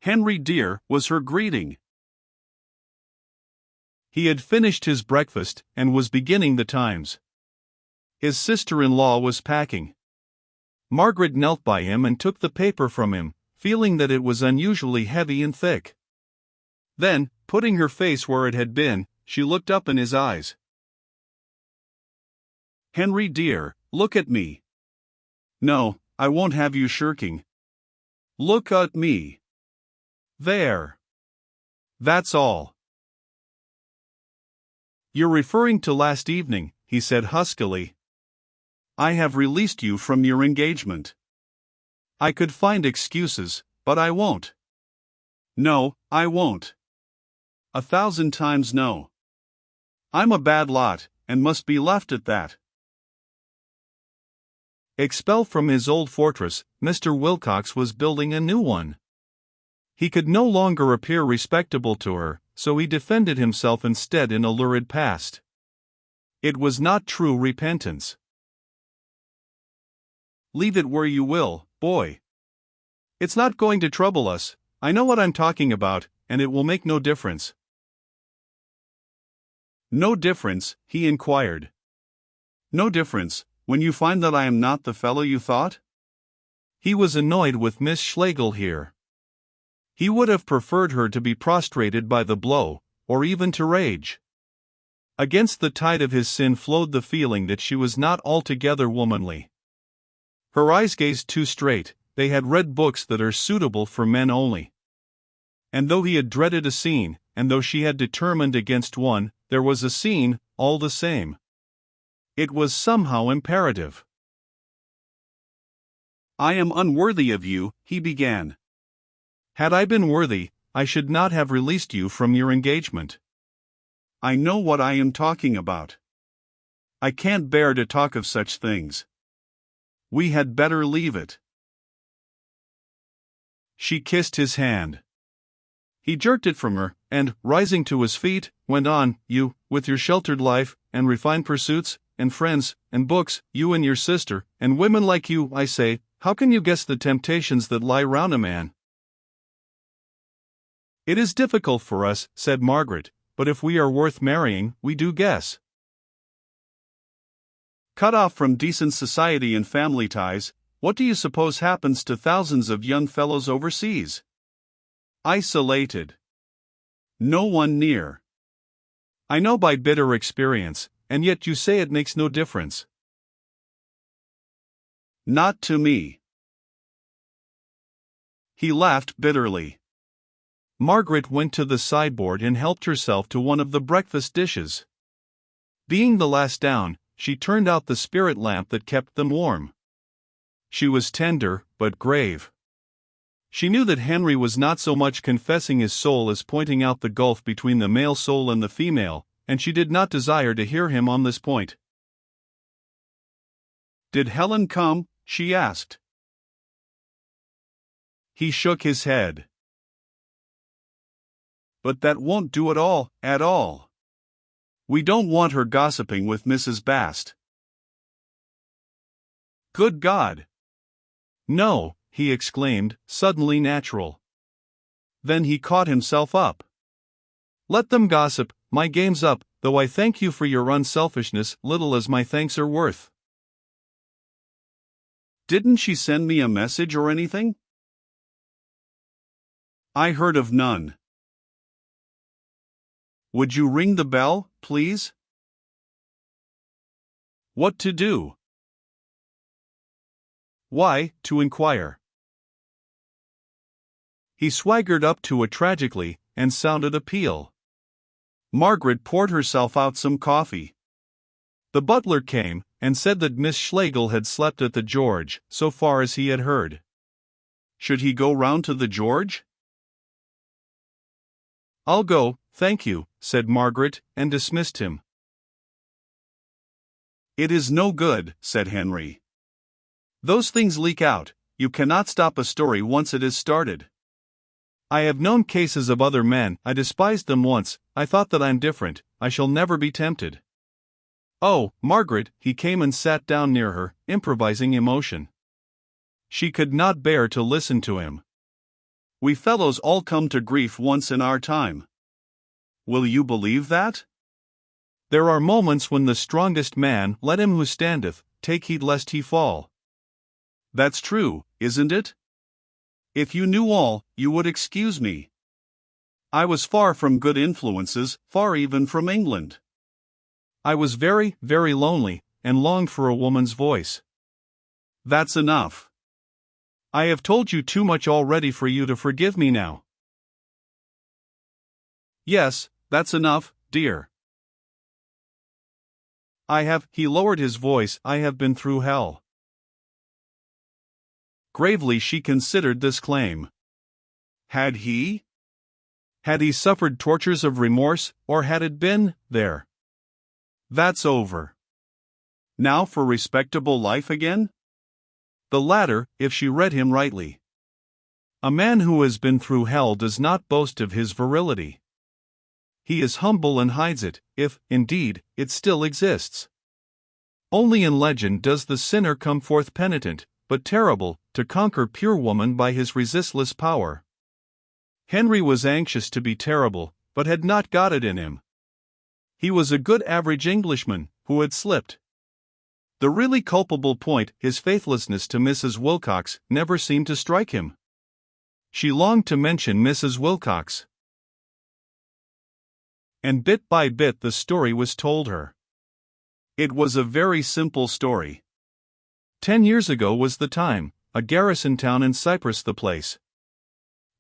Henry dear, was her greeting. He had finished his breakfast and was beginning the Times. His sister-in-law was packing. Margaret knelt by him and took the paper from him, feeling that it was unusually heavy and thick. Then, putting her face where it had been, she looked up in his eyes. Henry dear, look at me. No, I won't have you shirking. Look at me. There. That's all. You're referring to last evening, he said huskily. I have released you from your engagement. I could find excuses, but I won't. No, I won't. 1,000 times no. I'm a bad lot, and must be left at that. Expelled from his old fortress, Mr. Wilcox was building a new one. He could no longer appear respectable to her, so he defended himself instead in a lurid past. It was not true repentance. Leave it where you will, boy. It's not going to trouble us. I know what I'm talking about, and it will make no difference. No difference, he inquired. No difference, when you find that I am not the fellow you thought? He was annoyed with Miss Schlegel here. He would have preferred her to be prostrated by the blow, or even to rage. Against the tide of his sin flowed the feeling that she was not altogether womanly. Her eyes gazed too straight, they had read books that are suitable for men only. And though he had dreaded a scene, and though she had determined against one, there was a scene, all the same. It was somehow imperative. I am unworthy of you, he began. Had I been worthy, I should not have released you from your engagement. I know what I am talking about. I can't bear to talk of such things. We had better leave it. She kissed his hand. He jerked it from her, and, rising to his feet, went on, You, with your sheltered life, and refined pursuits, and friends, and books, you and your sister, and women like you, I say, how can you guess the temptations that lie round a man? It is difficult for us, said Margaret, but if we are worth marrying, we do guess. Cut off from decent society and family ties, what do you suppose happens to thousands of young fellows overseas? Isolated. No one near. I know by bitter experience, and yet you say it makes no difference. Not to me. He laughed bitterly. Margaret went to the sideboard and helped herself to one of the breakfast dishes. Being the last down, she turned out the spirit lamp that kept them warm. She was tender, but grave. She knew that Henry was not so much confessing his soul as pointing out the gulf between the male soul and the female, and she did not desire to hear him on this point. Did Helen come? She asked. He shook his head. But that won't do at all, at all. We don't want her gossiping with Mrs. Bast. Good God! No, he exclaimed, suddenly natural. Then he caught himself up. Let them gossip, my game's up, though I thank you for your unselfishness, little as my thanks are worth. Didn't she send me a message or anything? I heard of none. Would you ring the bell, please? What to do? Why, to inquire. He swaggered up to it tragically, and sounded a peal. Margaret poured herself out some coffee. The butler came, and said that Miss Schlegel had slept at the George, so far as he had heard. Should he go round to the George? I'll go, thank you, said Margaret, and dismissed him. It is no good, said Henry. Those things leak out, you cannot stop a story once it is started. I have known cases of other men, I despised them once, I thought that I'm different, I shall never be tempted. Oh, Margaret, he came and sat down near her, improvising emotion. She could not bear to listen to him. We fellows all come to grief once in our time. Will you believe that? There are moments when the strongest man, let him who standeth, take heed lest he fall. That's true, isn't it? If you knew all, you would excuse me. I was far from good influences, far even from England. I was very, very lonely, and longed for a woman's voice. That's enough. I have told you too much already for you to forgive me now. Yes, that's enough, dear. He lowered his voice, I have been through hell. Gravely she considered this claim. Had he? Had he suffered tortures of remorse, or had it been there? That's over. Now for respectable life again? The latter, if she read him rightly. A man who has been through hell does not boast of his virility. He is humble and hides it, if, indeed, it still exists. Only in legend does the sinner come forth penitent, but terrible, to conquer pure woman by his resistless power. Henry was anxious to be terrible, but had not got it in him. He was a good average Englishman, who had slipped. The really culpable point, his faithlessness to Mrs. Wilcox, never seemed to strike him. She longed to mention Mrs. Wilcox. And bit by bit the story was told her. It was a very simple story. 10 years ago was the time, a garrison town in Cyprus the place.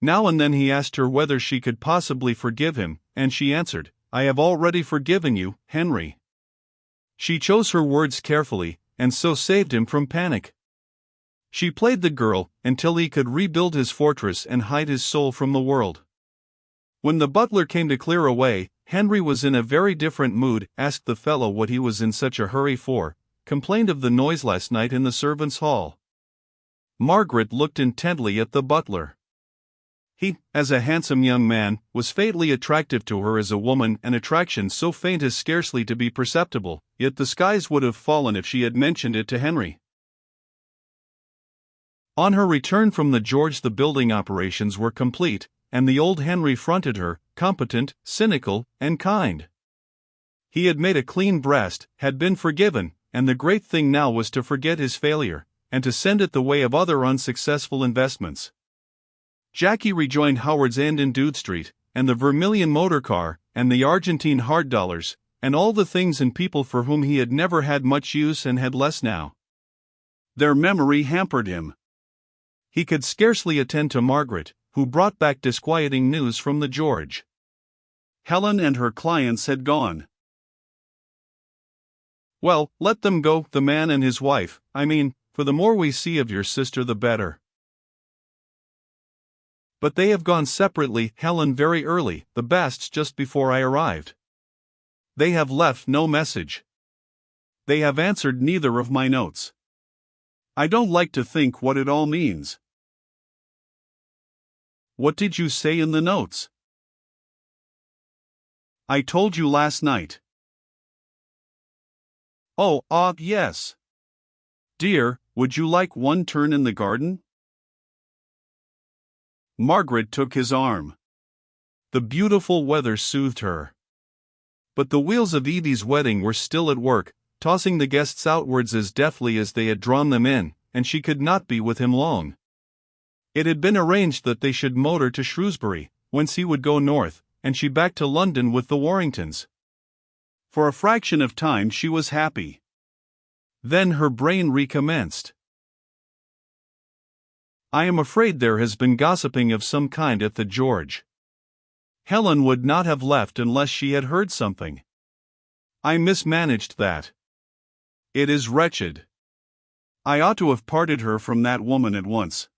Now and then he asked her whether she could possibly forgive him, and she answered, I have already forgiven you, Henry. She chose her words carefully, and so saved him from panic. She played the girl, until he could rebuild his fortress and hide his soul from the world. When the butler came to clear away, Henry was in a very different mood, asked the fellow what he was in such a hurry for, complained of the noise last night in the servants' hall. Margaret looked intently at the butler. He, as a handsome young man, was fatally attractive to her as a woman, an attraction so faint as scarcely to be perceptible, yet the skies would have fallen if she had mentioned it to Henry. On her return from the George the building operations were complete, and the old Henry fronted her, competent, cynical, and kind. He had made a clean breast, had been forgiven, and the great thing now was to forget his failure, and to send it the way of other unsuccessful investments. Jackie rejoined Howard's End in Dude Street, and the Vermilion motor car, and the Argentine hard dollars, and all the things and people for whom he had never had much use and had less now. Their memory hampered him. He could scarcely attend to Margaret, who brought back disquieting news from the George. Helen and her clients had gone. Well, let them go, the man and his wife, I mean, for the more we see of your sister the better. But they have gone separately, Helen very early, the Basts just before I arrived. They have left no message. They have answered neither of my notes. I don't like to think what it all means. What did you say in the notes? I told you last night. Oh, yes. Dear, would you like one turn in the garden? Margaret took his arm. The beautiful weather soothed her. But the wheels of Evie's wedding were still at work, tossing the guests outwards as deftly as they had drawn them in, and she could not be with him long. It had been arranged that they should motor to Shrewsbury, whence he would go north, and she back to London with the Warringtons. For a fraction of time she was happy. Then her brain recommenced. I am afraid there has been gossiping of some kind at the George. Helen would not have left unless she had heard something. I mismanaged that. It is wretched. I ought to have parted her from that woman at once.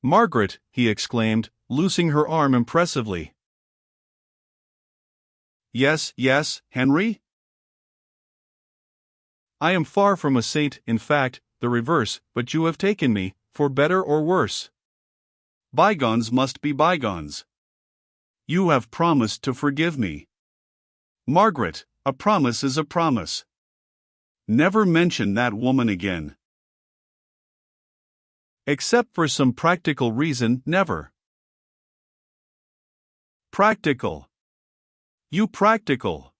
Margaret, he exclaimed, loosing her arm impressively. Yes, Henry? I am far from a saint, in fact, the reverse, but you have taken me, for better or worse. Bygones must be bygones. You have promised to forgive me. Margaret, a promise is a promise. Never mention that woman again. Except for some practical reason, never. Practical. You practical.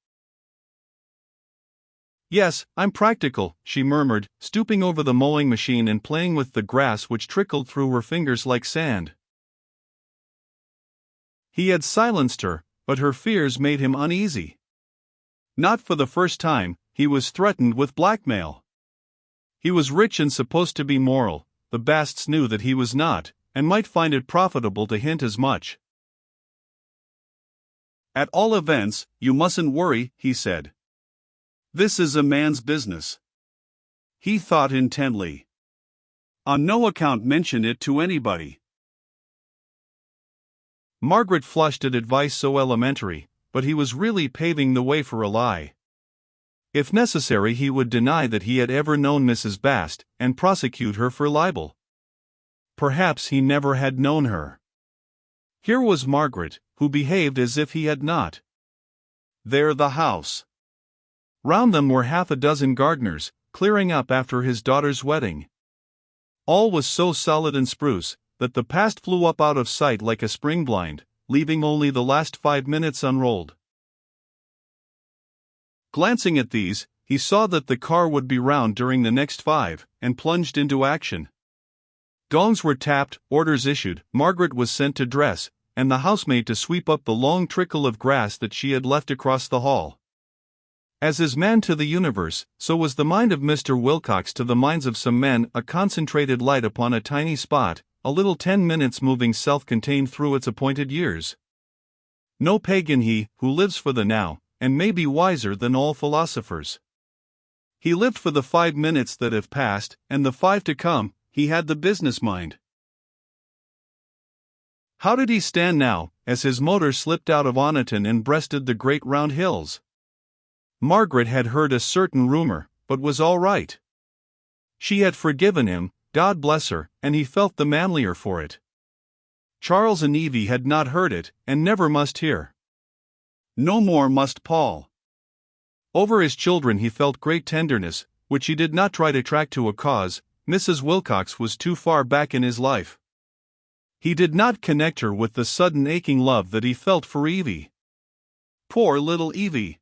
Yes, I'm practical, she murmured, stooping over the mowing machine and playing with the grass which trickled through her fingers like sand. He had silenced her, but her fears made him uneasy. Not for the first time, he was threatened with blackmail. He was rich and supposed to be moral. The Basts knew that he was not, and might find it profitable to hint as much. At all events, you mustn't worry, he said. This is a man's business. He thought intently. On no account mention it to anybody. Margaret flushed at advice so elementary, but he was really paving the way for a lie. If necessary, he would deny that he had ever known Mrs. Bast, and prosecute her for libel. Perhaps he never had known her. Here was Margaret, who behaved as if he had not. There the house. Round them were half a dozen gardeners, clearing up after his daughter's wedding. All was so solid and spruce, that the past flew up out of sight like a spring blind, leaving only the last 5 minutes unrolled. Glancing at these, he saw that the car would be round during the next 5, and plunged into action. Gongs were tapped, orders issued, Margaret was sent to dress, and the housemaid to sweep up the long trickle of grass that she had left across the hall. As is man to the universe, so was the mind of Mr. Wilcox to the minds of some men, a concentrated light upon a tiny spot, a little 10 minutes moving self-contained through its appointed years. No pagan he, who lives for the now, and may be wiser than all philosophers. He lived for the 5 minutes that have passed, and the 5 to come. He had the business mind. How did he stand now, as his motor slipped out of Oniton and breasted the great round hills? Margaret had heard a certain rumor, but was all right. She had forgiven him, God bless her, and he felt the manlier for it. Charles and Evie had not heard it, and never must hear. No more must Paul. Over his children he felt great tenderness, which he did not try to track to a cause. Mrs. Wilcox was too far back in his life. He did not connect her with the sudden aching love that he felt for Evie. Poor little Evie.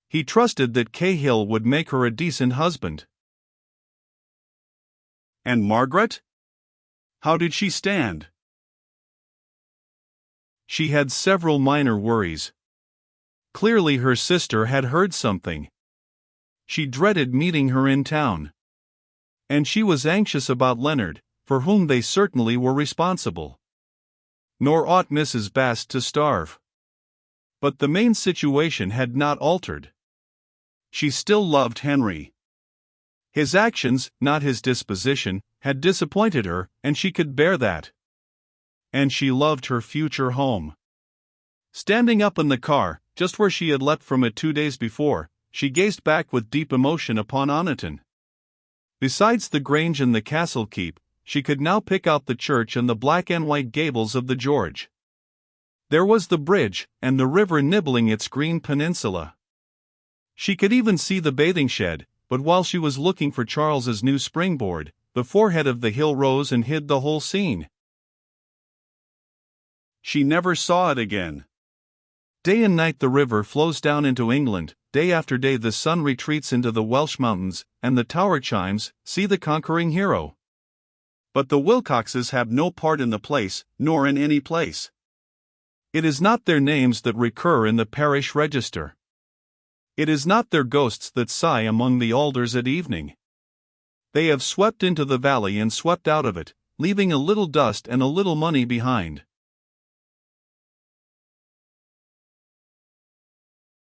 He trusted that Cahill would make her a decent husband. And Margaret? How did she stand? She had several minor worries. Clearly her sister had heard something. She dreaded meeting her in town. And she was anxious about Leonard, for whom they certainly were responsible. Nor ought Mrs. Bast to starve. But the main situation had not altered. She still loved Henry. His actions, not his disposition, had disappointed her, and she could bear that. And she loved her future home. Standing up in the car, just where she had leapt from it 2 days before, she gazed back with deep emotion upon Oniton. Besides the Grange and the Castle Keep, she could now pick out the church and the black and white gables of the George. There was the bridge, and the river nibbling its green peninsula. She could even see the bathing shed, but while she was looking for Charles's new springboard, the forehead of the hill rose and hid the whole scene. She never saw it again. Day and night the river flows down into England, day after day the sun retreats into the Welsh mountains, and the tower chimes, see the conquering hero. But the Wilcoxes have no part in the place, nor in any place. It is not their names that recur in the parish register. It is not their ghosts that sigh among the alders at evening. They have swept into the valley and swept out of it, leaving a little dust and a little money behind.